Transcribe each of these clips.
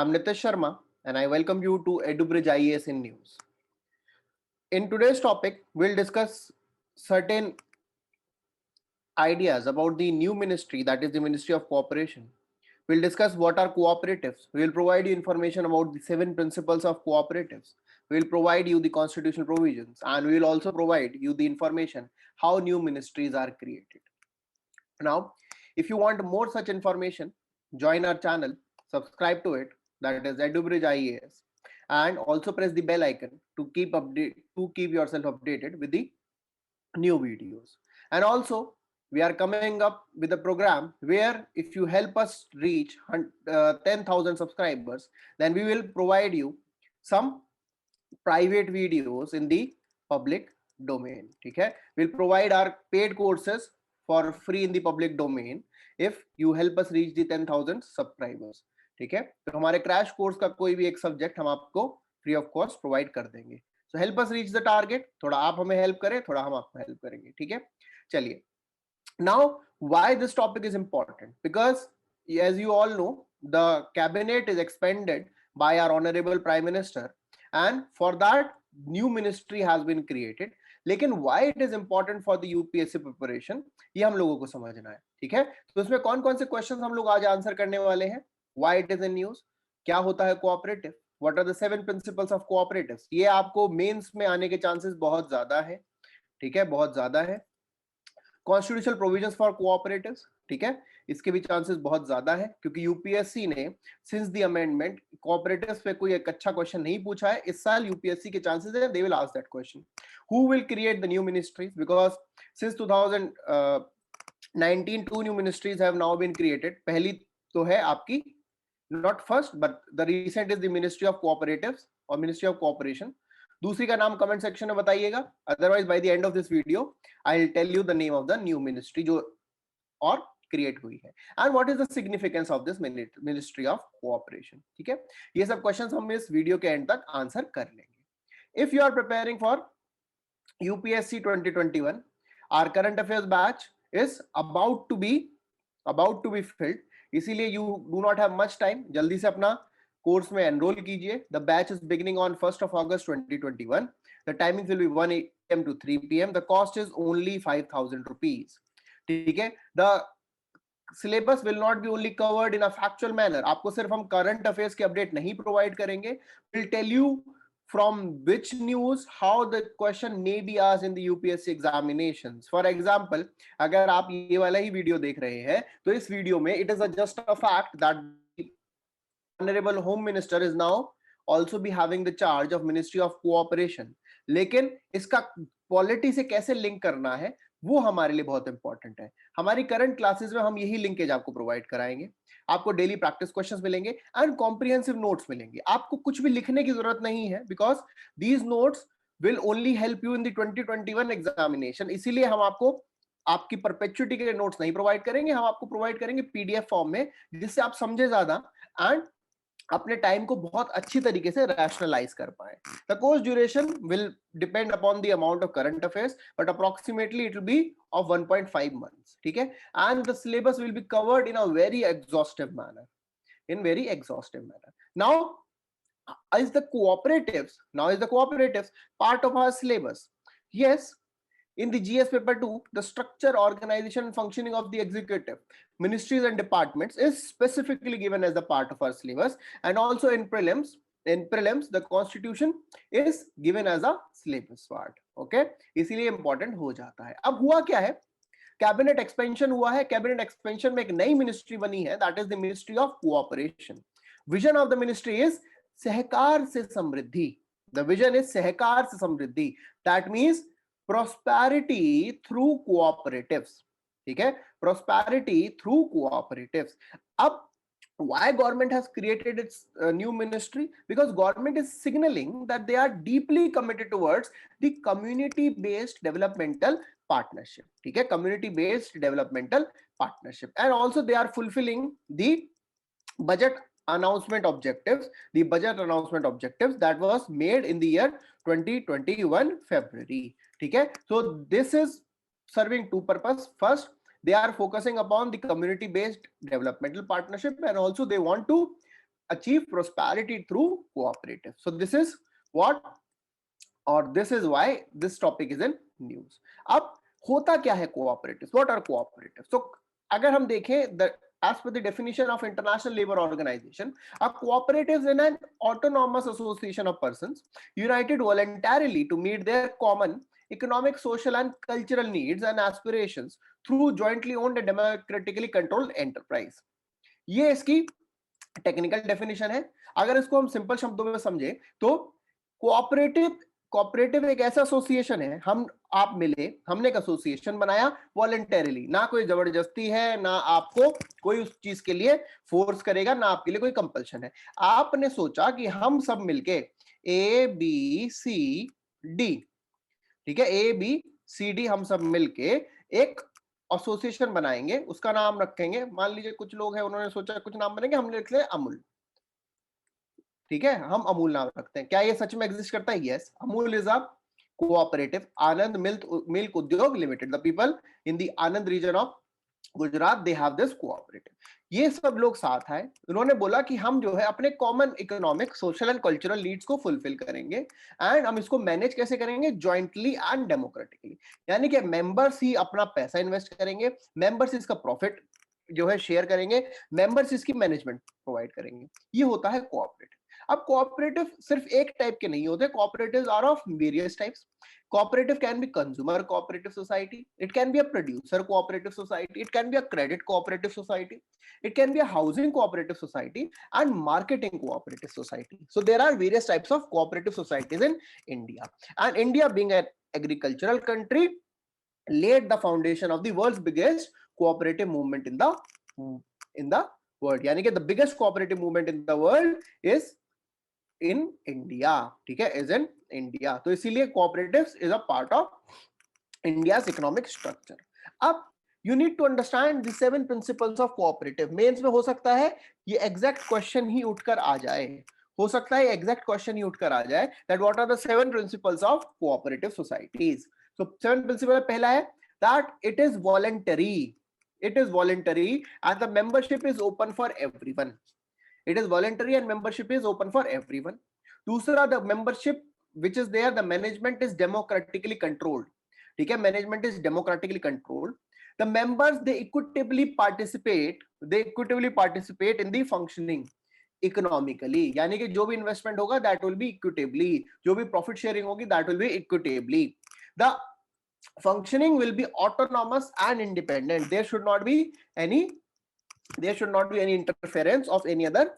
I'm Nitish Sharma and I welcome you to EduBridge IAS in News. In today's topic, we'll discuss certain ideas about the new ministry, that is the Ministry of Cooperation. We'll discuss what are cooperatives. We'll provide you information about the 7 principles of cooperatives. We'll provide you the constitutional provisions and we'll also provide you the information how new ministries are created. Now, if you want more such information, join our channel, subscribe to it, that is EduBridge IAS, and also press the bell icon to keep yourself updated with the new videos. And also, we are coming up with a program where if you help us reach 10,000 subscribers, then we will provide you some private videos in the public domain. Okay, we'll provide our paid courses for free in the public domain if you help us reach the 10,000 subscribers. ठीक है, तो हमारे crash course का कोई भी एक subject हम आपको फ्री ऑफ कॉस्ट प्रोवाइड कर देंगे. So help us reach the target. थोड़ा आप हमें हेल्प करें, थोड़ा हम आपको हेल्प करेंगे. ठीक है, चलिए. Now, why this topic is important? Because as you all know, the cabinet is expanded by our honorable prime minister, and for that new ministry has been created. लेकिन why it is important for the UPSC preparation, ये हम लोगों को समझना है. ठीक है, तो इसमें कौन कौन से क्वेश्चंस हम लोग आज आंसर करने वाले हैं. Why it is in news, क्या होता है cooperative, what are the 7 principles of cooperatives. ये आपको मेंस में आने के चांसेस बहुत ज्यादा है. ठीक है, बहुत ज्यादा है. कॉन्स्टिट्यूशनल प्रोविजंस फॉर कोऑपरेटिव्स, ठीक है, इसके भी चांसेस बहुत ज्यादा है क्योंकि यूपीएससी ने सिंस द अमेंडमेंट कोऑपरेटिव्स पे कोई एक अच्छा क्वेश्चन नहीं पूछा है. इस साल यूपीएससी के चांसेस है they will ask that question. Who will create the new ministries, because since 2019 two new ministries have now been created. पहली तो है आपकी, not first but the recent is the ministry of cooperatives और ministry of cooperation. दूसरी का नाम comment section में बताइएगा, otherwise by the end of this video I will tell you the name of the new ministry जो और create हुई है and what is the significance of this ministry of cooperation. ठीक है, ये सब क्वेश्चंस हम इस वीडियो के एंड तक आंसर कर लेंगे. If you are preparing for UPSC 2021, our current affairs batch is about to be filled. इसीलिए you do not have much time, जल्दी से अपना कोर्स में एनरोल कीजिए. The batch is beginning on 1st of August 2021. The timing will be 1 AM to 3 PM. The cost is only 5,000 rupees. ठीक है, the syllabus will not be only covered in a factual manner. आपको सिर्फ हम current affairs के update नहीं provide करेंगे, will tell you from which news how the question may be asked in the UPSC examinations. For example, अगर आप ये वाला ही वीडियो देख रहे हैं तो इस वीडियो में it is just a fact that Honorable Home Minister is now also be having the charge of Ministry of Cooperation. लेकिन इसका पॉलिटी से कैसे लिंक करना है वो हमारे लिए बहुत इंपॉर्टेंट है. हमारी करंट क्लासेस में हम यही लिंकेज आपको प्रोवाइड कराएंगे. आपको डेली प्रैक्टिस क्वेश्चंस मिलेंगे एंड कॉम्प्रिहेंसिव नोट्स मिलेंगे. आपको कुछ भी लिखने की जरूरत नहीं है because these notes will only help you in the 2021 examination. इसीलिए हम आपको आपकी परपेचुइटी के नोट्स नहीं प्रोवाइड करेंगे, हम आपको प्रोवाइड करेंगे पीडीएफ फॉर्म में, जिससे आप समझे ज्यादा एंड अपने टाइम को बहुत अच्छी तरीके से रैशनलाइज कर पाए. The course duration will depend upon the amount of current affairs but approximately it will be of 1.5 months. ठीक है, and the syllabus will be covered in a very exhaustive manner. Now is the cooperatives part of our syllabus? Yes. In the GS paper 2, the structure, organization and functioning of the executive, ministries and departments is specifically given as the part of our syllabus, and also in prelims the constitution is given as a syllabus part. Okay, इसीलिए important हो जाता है. अब हुआ क्या है, cabinet expansion हुआ है. कैबिनेट एक्सपेंशन में एक नई मिनिस्ट्री बनी है, that is the ministry of cooperation. Vision of the ministry is Sahkar से Samriddhi. The vision is Sahkar से Samriddhi. That means prosperity through cooperatives. ठीक है, prosperity through cooperatives. अब why government has created its new ministry? Because government is signaling that they are deeply committed towards the community based developmental partnership. ठीक है, community based developmental partnership, and also they are fulfilling the budget announcement objectives, that was made in the year 2021 February. ठीक है, so this is serving two purpose. First, they are focusing upon the community based developmental partnership, and also they want to achieve prosperity through cooperative. So this is what, or this is why this topic is in news. अब होता क्या है cooperatives? What are cooperatives? So अगर हम देखें as per the definition of International Labour Organization, a cooperative is an autonomous association of persons united voluntarily to meet their common economic, social and cultural needs and aspirations through jointly owned and democratically controlled enterprise. ये इसकी technical definition है. अगर इसको हम simple शब्दों में समझे तो कोऑपरेटिव एक ऐसा एसोसिएशन है, हम आप मिले, हमने एक एसोसिएशन बनाया वॉलंटरीली, ना कोई जबरदस्ती है, ना आपको कोई उस चीज के लिए फोर्स करेगा, ना आपके लिए कोई कंपल्शन है. आपने सोचा कि हम सब मिलके ए बी सी डी, ठीक है, ए बी सी डी हम सब मिलके एक एसोसिएशन बनाएंगे, उसका नाम रखेंगे, मान लीजिए कुछ लोग हैं उन्होंने सोचा कुछ नाम बनेंगे, हमने लिख लिया अमूल. ठीक है, हम अमूल नाम रखते हैं. क्या ये सच में एग्जिस्ट करता है? Yes. Amul is a cooperative. Anand Milk Udyog Limited, the people in the Anand region of Gujarat, they have this cooperative. ये सब लोग साथ आए, उन्होंने बोला कि हम जो है अपने common economic, social and cultural needs को फुलफिल करेंगे एंड हम इसको मैनेज कैसे करेंगे? Jointly and democratically. यानी कि मेंबर्स ही अपना पैसा इन्वेस्ट करेंगे, मेंबर्स इसका प्रॉफिट जो है शेयर करेंगे, मेंबर्स इसकी मैनेजमेंट प्रोवाइड करेंगे. ये होता है कोऑपरेटिव. अब कोऑपरेटिव सिर्फ एक टाइप के नहीं होते, cooperatives are of various types. Cooperative can be consumer cooperative society, it can be a producer cooperative society, it can be a credit cooperative society, it can be a housing cooperative society and marketing cooperative society. So there are various types of cooperative societies in India, and India being an agricultural country laid the foundation of the world's biggest cooperative movement in the world. यानी कि the biggest cooperative movement in the world is in India, ठीक है, is in India. तो इसीलिए cooperatives is a part of India's economic structure. अब you need to understand the 7 principles of cooperative. Mains में हो सकता है ये exact question ही उठकर आ जाए, हो सकता है exact question ही उठकर आ जाए that what are the 7 principles of cooperative societies. So 7 principles, पहला है that it is voluntary. It is voluntary and the membership is open for everyone. It is voluntary and membership is open for everyone. दूसरा, the membership which is there, the management is democratically controlled. ठीक है, management is democratically controlled. The members they equitably participate in the functioning economically. यानी कि जो भी investment होगा that will be equitably, जो भी profit sharing होगी that will be equitably. The functioning will be autonomous and independent. There should not be any interference of any other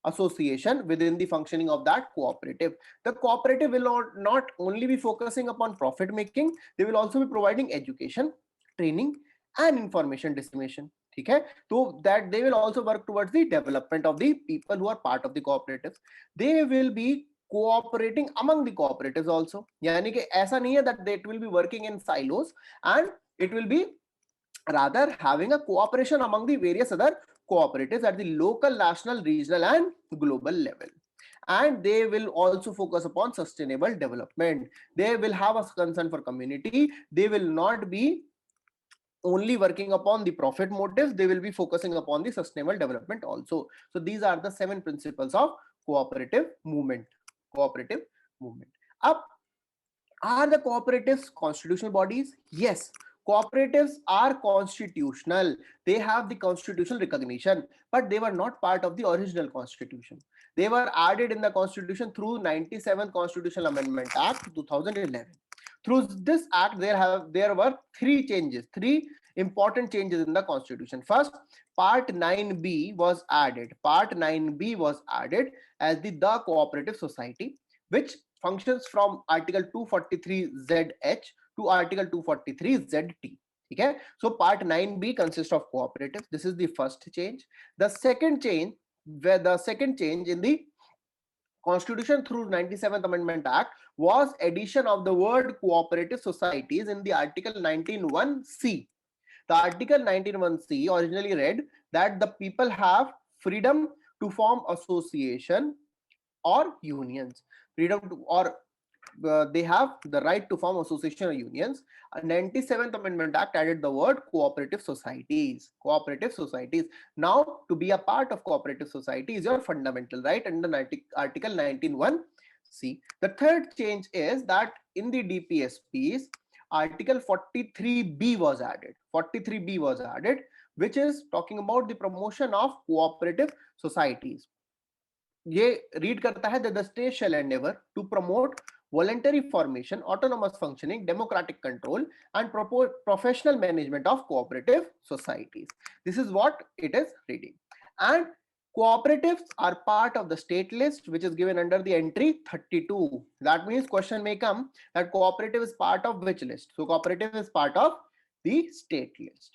association within the functioning of that cooperative. The cooperative will not only be focusing upon profit making, they will also be providing education, training and information dissemination. ठीक है, तो that they will also work towards the development of the people who are part of the cooperatives. They will be cooperating among the cooperatives also. यानी कि ऐसा नहीं है that they will be working in silos, and it will be rather having a cooperation among the various other cooperatives at the local, national, regional and global level. And they will also focus upon sustainable development. They will have a concern for community. They will not be only working upon the profit motives, they will be focusing upon the sustainable development also. So these are the 7 principles of cooperative movement. Up, are the cooperatives constitutional bodies? Yes, cooperatives are constitutional. They have the constitutional recognition, but they were not part of the original constitution. They were added in the constitution through 97th Constitutional Amendment Act 2011. Through this act, there were 3 important changes in the constitution. First, part 9b was added. Part 9b was added as the cooperative society, which functions from article 243ZH to article 243ZT. Okay, so part 9b consists of cooperatives. This is the first change. The second change in the Constitution through 97th Amendment Act was addition of the word cooperative societies in the article 19(1)(c). The article 19(1)(c) originally read that the people have freedom to form association or unions, freedom to, or they have the right to form association or unions. A 97th Amendment Act added the word cooperative societies. Cooperative societies. Now, to be a part of cooperative society is your fundamental right under Article 19(1)(c). The third change is that in the DPSPs, Article 43B was added. 43B was added, which is talking about the promotion of cooperative societies. ये read करता है that the state shall endeavor to promote voluntary formation, autonomous functioning, democratic control, and professional management of cooperative societies. This is what it is reading. And cooperatives are part of the state list, which is given under the entry 32. That means question may come that cooperative is part of which list? So cooperative is part of the state list.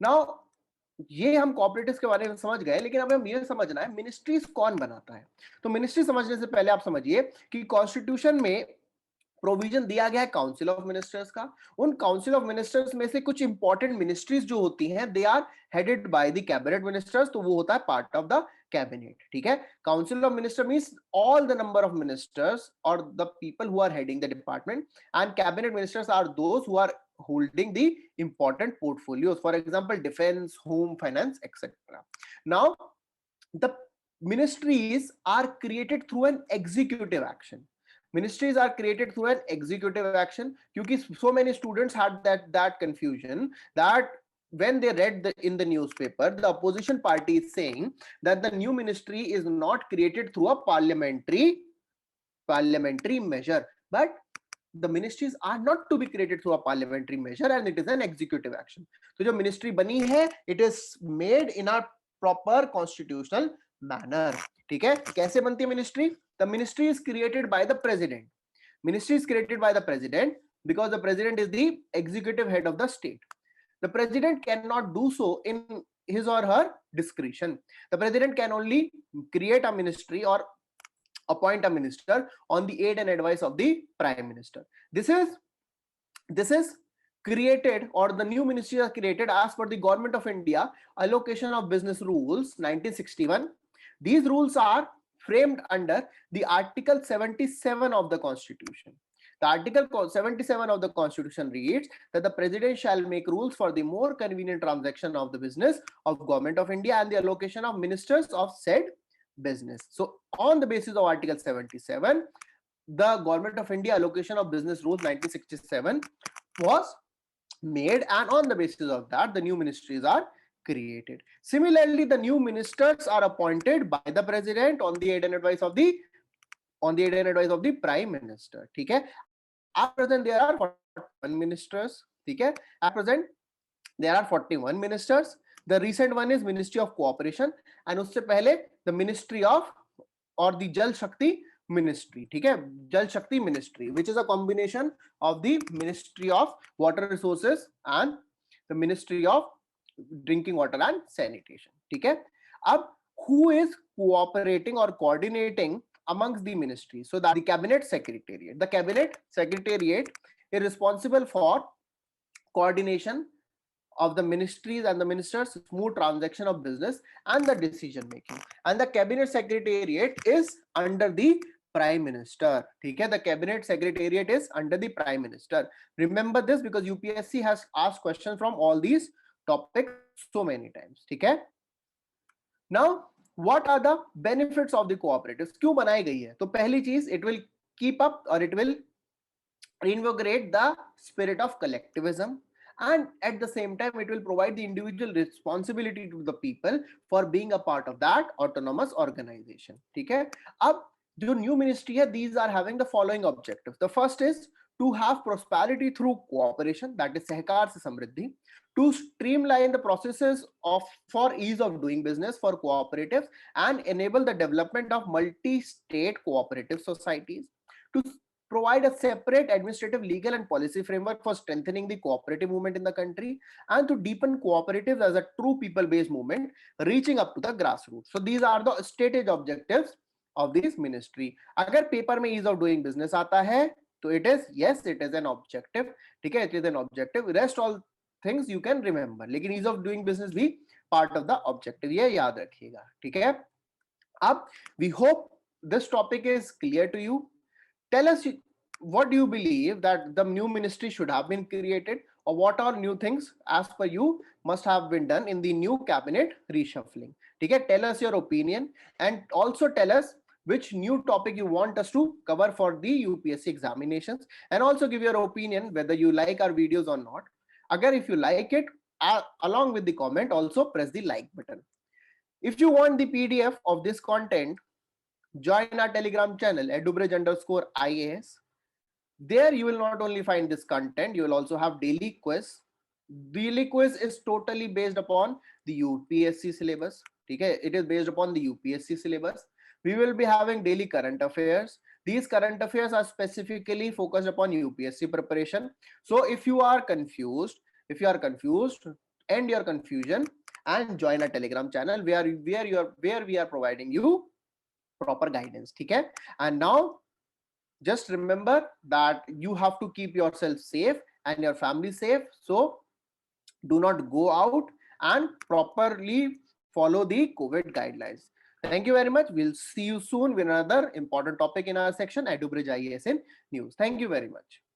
Now, ये हम cooperatives के बारे में समझ गए, लेकिन अब हमें ये समझना है मिनिस्ट्रीज कौन बनाता है। तो मिनिस्ट्री समझने से पहले आप समझिए कि कॉन्स्टिट्यूशन में प्रोविजन दिया गया है काउंसिल ऑफ मिनिस्टर्स का। उन काउंसिल ऑफ मिनिस्टर्स में से कुछ इंपॉर्टेंट मिनिस्ट्रीज जो होती हैं they are headed by the cabinet ministers, तो वो होता है पार्ट ऑफ द कैबिनेट। ठीक है, council of minister means all the number of ministers और the people who are heading the department, and cabinet ministers are those who are holding the important portfolios, for example defense, home, finance, etc. Now the ministries are created through an executive action. Ministries are created through an executive action, क्योंकि so many students had that confusion that when they read in the newspaper, the opposition party is saying that the new ministry is not created through a parliamentary measure, but the ministries are not to be created through a parliamentary measure and it is an executive action. तो जो ministry बनी है, it is made in a proper constitutional manner. ठीक है, कैसे बनती है ministry? The ministry is created by the president. Ministry is created by the president because the president is the executive head of the state. The president cannot do so in his or her discretion. The president can only create a ministry or appoint a minister on the aid and advice of the prime minister. This is created, or the new ministry are created as per the Government of India allocation of business rules 1961. These rules are framed under the Article 77 of the Constitution. The Article 77 of the Constitution reads that the President shall make rules for the more convenient transaction of the business of Government of India and the allocation of ministers of said business. So on the basis of Article 77, the Government of India allocation of business rules 1967 was made, and on the basis of that the new ministries are created. Similarly, the new ministers are appointed by the president on the aid and advice of the prime minister. ठीक है, at present there are 41 ministers. ठीक है, at present there are 41 ministers. The recent one is Ministry of Cooperation, and उससे पहले the Ministry of or the Jal Shakti Ministry. ठीक है, Jal Shakti Ministry, which is a combination of the Ministry of Water Resources and the Ministry of Drinking Water and Sanitation. ठीक है, अब who is cooperating or coordinating amongst the ministries? So that the Cabinet Secretariat. The Cabinet Secretariat is responsible for coordination of the ministries and the ministers, smooth transaction of business and the decision making. And the Cabinet Secretariat is under the Prime Minister. ठीक है, the Cabinet Secretariat is under the Prime Minister. Remember this because UPSC has asked questions from all these topics so many times. ठीक है, now what are the benefits of the cooperatives? क्यों बनाई गई है? तो पहली चीज, it will keep up or it will reinvigorate the spirit of collectivism, and at the same time it will provide the individual responsibility to the people for being a part of that autonomous organization. ठीक है, अब जो new ministry है, these are having the following objectives. The first is to have prosperity through cooperation, that is सहकार से समृद्धि, to streamline the processes for ease of doing business for cooperatives and enable the development of multi-state cooperative societies, to provide a separate administrative, legal and policy framework for strengthening the cooperative movement in the country, and to deepen cooperatives as a true people-based movement reaching up to the grassroots. So these are the stated objectives of this ministry. अगर paper में ease of doing business आता है तो it is, yes, it is an objective. ठीक है, it is an objective. Rest all things you can remember, लेकिन ease of doing business भी part of the objective, ये याद रखिएगा, ठीक है। अब we hope this topic is clear to you. Tell us what do you believe that the new ministry should have been created, or what are new things as per you must have been done in the new cabinet reshuffling, ठीक है। tell us your opinion and also tell us which new topic you want us to cover for the UPSC examinations, and also give your opinion whether you like our videos or not. Agar if you like it, along with the comment also press the like button. If you want the PDF of this content, join our Telegram channel edubridge_IAS. There you will not only find this content, you will also have daily quiz. Daily quiz is totally based upon the UPSC syllabus, okay? It is based upon the UPSC syllabus. We will be having daily current affairs. These current affairs are specifically focused upon UPSC preparation. So if you are confused, end your confusion and join our Telegram channel where we are providing you proper guidance, okay? And now just remember that you have to keep yourself safe and your family safe. So do not go out and properly follow the COVID guidelines. Thank you very much. We'll see you soon with another important topic in our section, EduBridge IAS in News. Thank you very much.